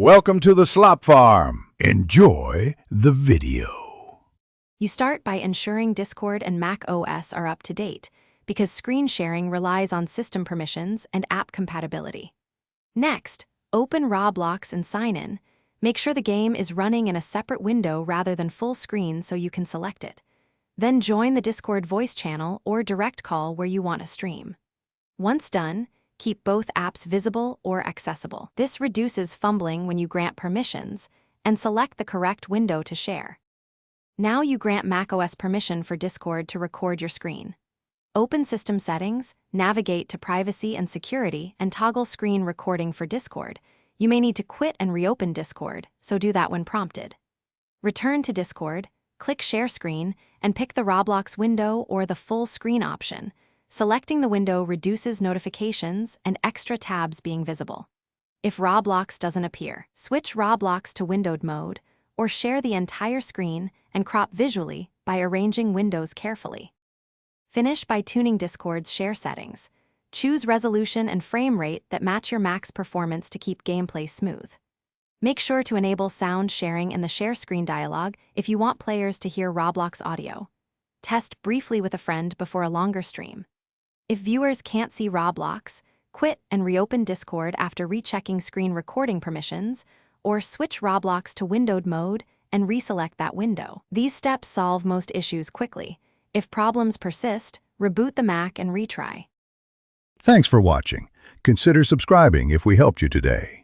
Welcome to the Slop Farm. Enjoy the video. You start by ensuring Discord and Mac OS are up to date, because screen sharing relies on system permissions and app compatibility. Next, open Roblox and sign in. Make sure the game is running in a separate window rather than full screen so you can select it. Then join the Discord voice channel or direct call where you want to stream. Once done, keep both apps visible or accessible. This reduces fumbling when you grant permissions, and select the correct window to share. Now you grant macOS permission for Discord to record your screen. Open System Settings, navigate to Privacy and Security, and toggle Screen Recording for Discord. You may need to quit and reopen Discord, so do that when prompted. Return to Discord, click Share Screen, and pick the Roblox window or the full screen option. Selecting the window reduces notifications and extra tabs being visible. If Roblox doesn't appear, switch Roblox to windowed mode, or share the entire screen and crop visually by arranging windows carefully. Finish by tuning Discord's share settings. Choose resolution and frame rate that match your Mac's performance to keep gameplay smooth. Make sure to enable sound sharing in the share screen dialog if you want players to hear Roblox audio. Test briefly with a friend before a longer stream. If viewers can't see Roblox, quit and reopen Discord after rechecking screen recording permissions, or switch Roblox to windowed mode and reselect that window. These steps solve most issues quickly. If problems persist, reboot the Mac and retry. Thanks for watching. Consider subscribing if we helped you today.